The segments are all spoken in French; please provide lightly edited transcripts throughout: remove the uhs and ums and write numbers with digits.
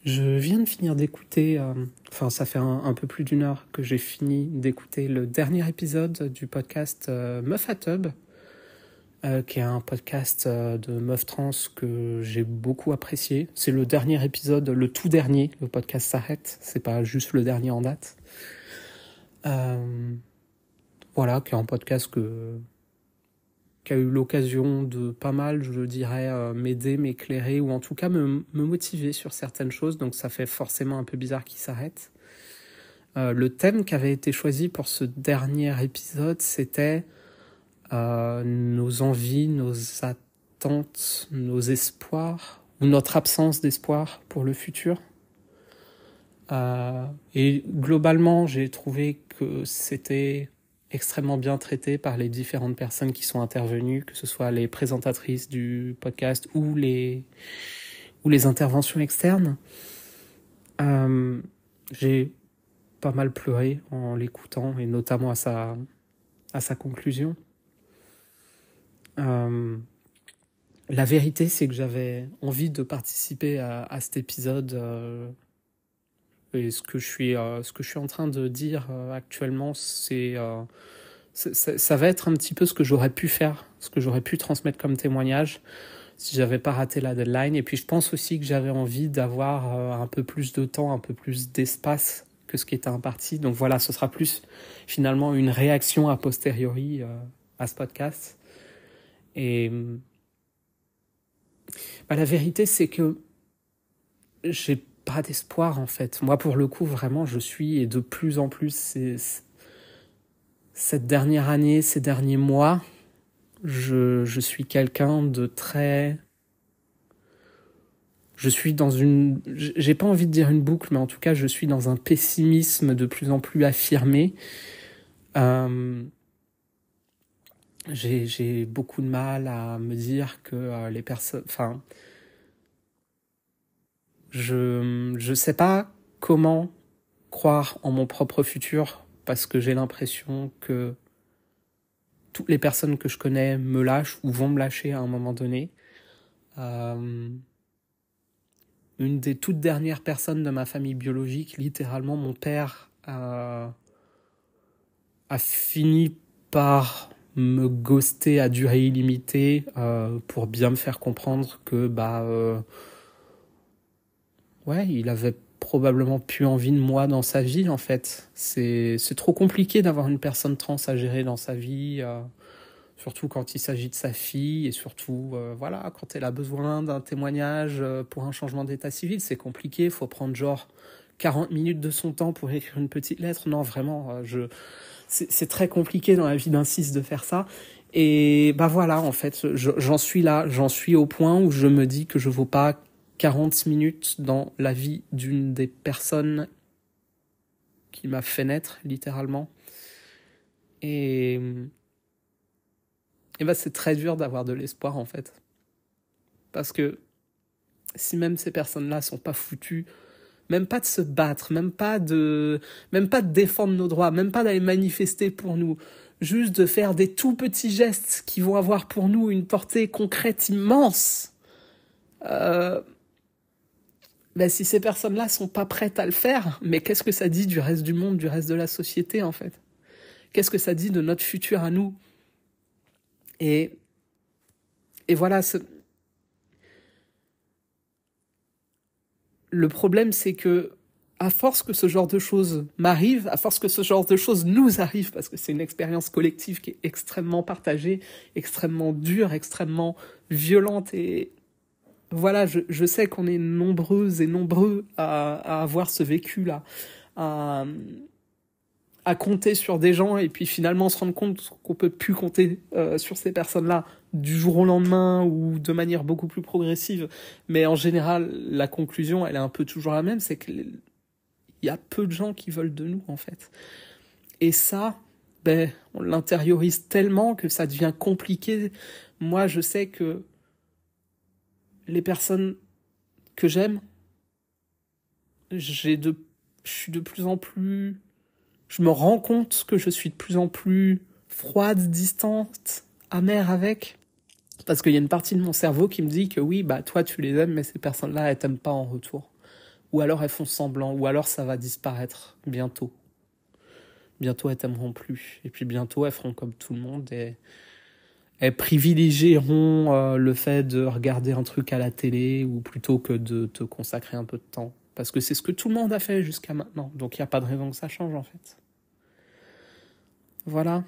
Je viens de finir d'écouter, ça fait un peu plus d'une heure que j'ai fini d'écouter le dernier épisode du podcast Meuf à Tub, qui est un podcast de meufs trans que j'ai beaucoup apprécié. C'est le dernier épisode, le tout dernier, le podcast s'arrête, c'est pas juste le dernier en date. Voilà, qui est un podcast qui a eu l'occasion de pas mal, je dirais, m'aider, m'éclairer, ou en tout cas me motiver sur certaines choses, donc ça fait forcément un peu bizarre qu'il s'arrête. Le thème qui avait été choisi pour ce dernier épisode, c'était nos envies, nos attentes, nos espoirs, ou notre absence d'espoir pour le futur. Et globalement, j'ai trouvé que c'était extrêmement bien traité par les différentes personnes qui sont intervenues, que ce soit les présentatrices du podcast ou les interventions externes. J'ai pas mal pleuré en l'écoutant, et notamment à sa conclusion. La vérité, c'est que j'avais envie de participer à cet épisode, et ce que je suis en train de dire actuellement, ça va être un petit peu ce que j'aurais pu faire, ce que j'aurais pu transmettre comme témoignage si j'avais pas raté la deadline. Et puis je pense aussi que j'avais envie d'avoir un peu plus de temps, un peu plus d'espace que ce qui était imparti. Donc voilà, ce sera plus finalement une réaction a posteriori à ce podcast. Et la vérité, c'est que j'ai pas d'espoir en fait. Moi, pour le coup, vraiment, je suis, et de plus en plus, cette dernière année, ces derniers mois, je suis quelqu'un de très... Je suis dans une... J'ai pas envie de dire une boucle, mais en tout cas, je suis dans un pessimisme de plus en plus affirmé. J'ai beaucoup de mal à me dire que les personnes... Je sais pas comment croire en mon propre futur, parce que j'ai l'impression que toutes les personnes que je connais me lâchent ou vont me lâcher à un moment donné. Une des toutes dernières personnes de ma famille biologique, littéralement mon père, a fini par me ghoster à durée illimitée pour bien me faire comprendre que il avait probablement plus envie de moi dans sa vie, en fait. C'est trop compliqué d'avoir une personne trans à gérer dans sa vie, surtout quand il s'agit de sa fille, et surtout, quand elle a besoin d'un témoignage pour un changement d'état civil, c'est compliqué, faut prendre genre 40 minutes de son temps pour écrire une petite lettre. Non, vraiment, c'est très compliqué dans la vie d'un cis de faire ça. Et en fait, j'en suis là, j'en suis au point où je me dis que je vaux pas 40 minutes dans la vie d'une des personnes qui m'a fait naître, littéralement. Et c'est très dur d'avoir de l'espoir, en fait. Parce que si même ces personnes-là sont pas foutues, même pas de se battre, même pas de défendre nos droits, même pas d'aller manifester pour nous, juste de faire des tout petits gestes qui vont avoir pour nous une portée concrète immense, si ces personnes-là sont pas prêtes à le faire, mais qu'est-ce que ça dit du reste du monde, du reste de la société, en fait? Qu'est-ce que ça dit de notre futur à nous? Et voilà, le problème, c'est que à force que ce genre de choses m'arrive, à force que ce genre de choses nous arrive, parce que c'est une expérience collective qui est extrêmement partagée, extrêmement dure, extrêmement violente, et voilà, je sais qu'on est nombreuses et nombreux à avoir ce vécu-là, à compter sur des gens, et puis finalement se rendre compte qu'on peut plus compter sur ces personnes-là du jour au lendemain, ou de manière beaucoup plus progressive. Mais en général, la conclusion, elle est un peu toujours la même, c'est qu'il y a peu de gens qui veulent de nous, en fait. Et ça, on l'intériorise tellement que ça devient compliqué. Moi, je sais que les personnes que j'aime, je me rends compte que je suis de plus en plus froide, distante, amère avec. Parce qu'il y a une partie de mon cerveau qui me dit que oui, toi tu les aimes, mais ces personnes-là, elles t'aiment pas en retour. ou alors elles font semblant, ou alors ça va disparaître bientôt. Bientôt elles t'aimeront plus, et puis bientôt elles feront comme tout le monde, et elles privilégieront le fait de regarder un truc à la télé, ou plutôt que de te consacrer un peu de temps. Parce que c'est ce que tout le monde a fait jusqu'à maintenant, donc il n'y a pas de raison que ça change en fait. Voilà.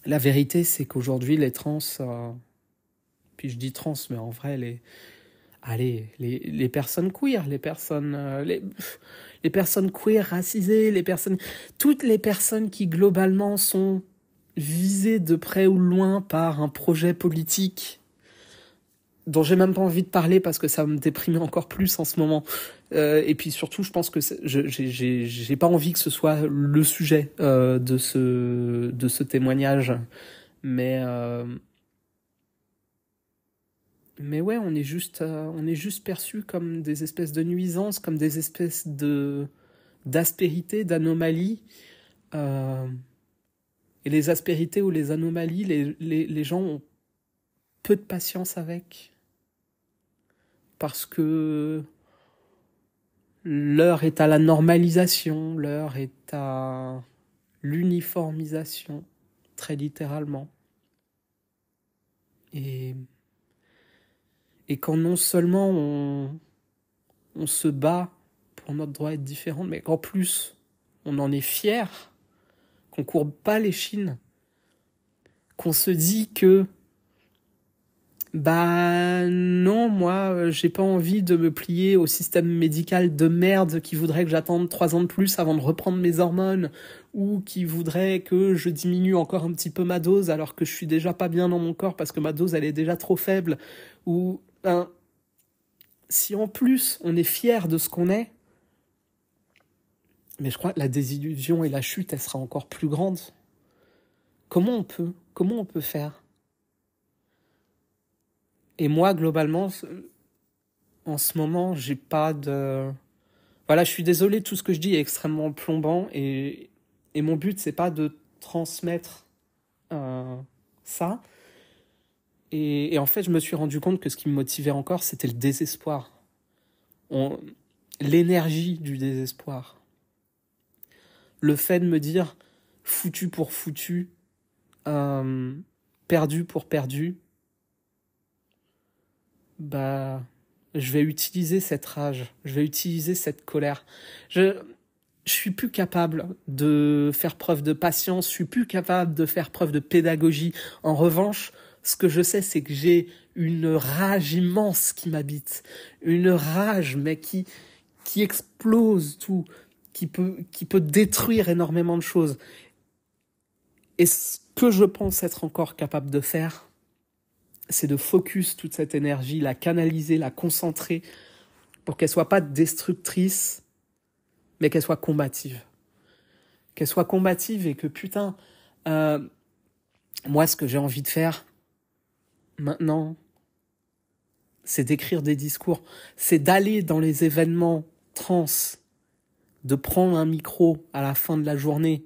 La vérité, c'est qu'aujourd'hui, les trans, puis je dis trans, mais en vrai, les personnes queer, les personnes queer racisées, toutes les personnes qui globalement sont visées de près ou de loin par un projet politique dont j'ai même pas envie de parler parce que ça me déprime encore plus en ce moment. Et puis surtout, je pense que j'ai pas envie que ce soit le sujet de ce témoignage. Mais ouais, on est juste perçus comme des espèces de nuisances, comme des espèces d'aspérités, d'anomalies. Et les aspérités ou les anomalies, les gens ont peu de patience avec. Parce que l'heure est à la normalisation, l'heure est à l'uniformisation, très littéralement. Et quand non seulement on se bat pour notre droit à être différent, mais qu'en plus on en est fier, qu'on courbe pas l'échine, qu'on se dit que non, moi, j'ai pas envie de me plier au système médical de merde qui voudrait que j'attende 3 ans de plus avant de reprendre mes hormones, ou qui voudrait que je diminue encore un petit peu ma dose alors que je suis déjà pas bien dans mon corps parce que ma dose, elle est déjà trop faible, ou, si en plus on est fier de ce qu'on est, mais je crois que la désillusion et la chute, elle sera encore plus grande. Comment on peut faire? Et moi, globalement, en ce moment, j'ai pas de... Voilà, je suis désolé, tout ce que je dis est extrêmement plombant, et mon but, c'est pas de transmettre ça. Et en fait, je me suis rendu compte que ce qui me motivait encore, c'était le désespoir. L'énergie du désespoir. Le fait de me dire, foutu pour foutu, perdu pour perdu, je vais utiliser cette rage, je vais utiliser cette colère. Je suis plus capable de faire preuve de patience, je suis plus capable de faire preuve de pédagogie. En revanche, ce que je sais, c'est que j'ai une rage immense qui m'habite. Une rage, mais qui explose tout, qui peut détruire énormément de choses. Et ce que je pense être encore capable de faire, c'est de focus toute cette énergie, la canaliser, la concentrer pour qu'elle soit pas destructrice, mais qu'elle soit combative. Qu'elle soit combative et que putain, moi ce que j'ai envie de faire maintenant, c'est d'écrire des discours, c'est d'aller dans les événements trans, de prendre un micro à la fin de la journée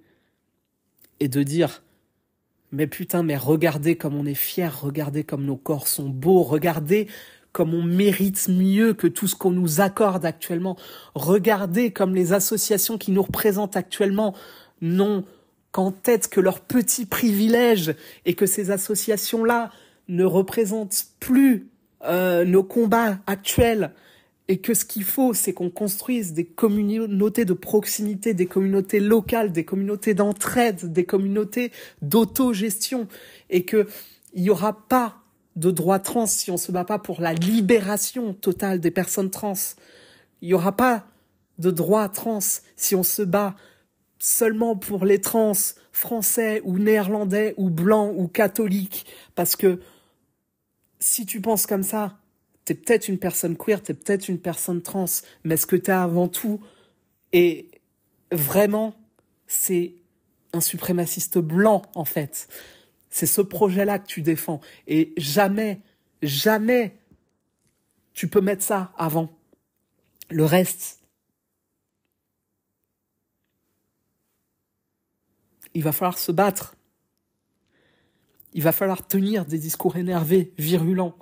et de dire: mais putain, mais regardez comme on est fiers, regardez comme nos corps sont beaux, regardez comme on mérite mieux que tout ce qu'on nous accorde actuellement. Regardez comme les associations qui nous représentent actuellement n'ont qu'en tête que leurs petits privilèges, et que ces associations-là ne représentent plus nos combats actuels. Et que ce qu'il faut, c'est qu'on construise des communautés de proximité, des communautés locales, des communautés d'entraide, des communautés d'autogestion. Et qu'il n'y aura pas de droit trans si on ne se bat pas pour la libération totale des personnes trans. Il n'y aura pas de droit trans si on se bat seulement pour les trans français ou néerlandais ou blancs ou catholiques. Parce que si tu penses comme ça, t'es peut-être une personne queer, t'es peut-être une personne trans, mais ce que t'es avant tout, et vraiment, c'est un suprémaciste blanc, en fait. C'est ce projet-là que tu défends. Et jamais, jamais, tu peux mettre ça avant. Le reste, il va falloir se battre. Il va falloir tenir des discours énervés, virulents.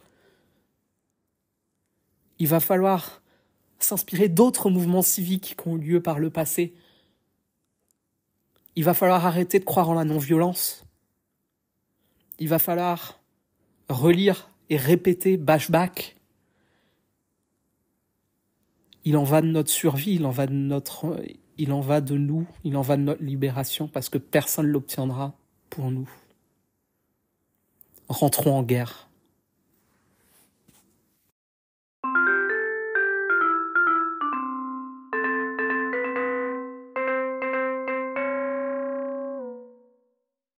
Il va falloir s'inspirer d'autres mouvements civiques qui ont eu lieu par le passé. Il va falloir arrêter de croire en la non-violence. Il va falloir relire et répéter Bashback. Il en va de notre survie, il en va de nous, il en va de notre libération, parce que personne ne l'obtiendra pour nous. Rentrons en guerre.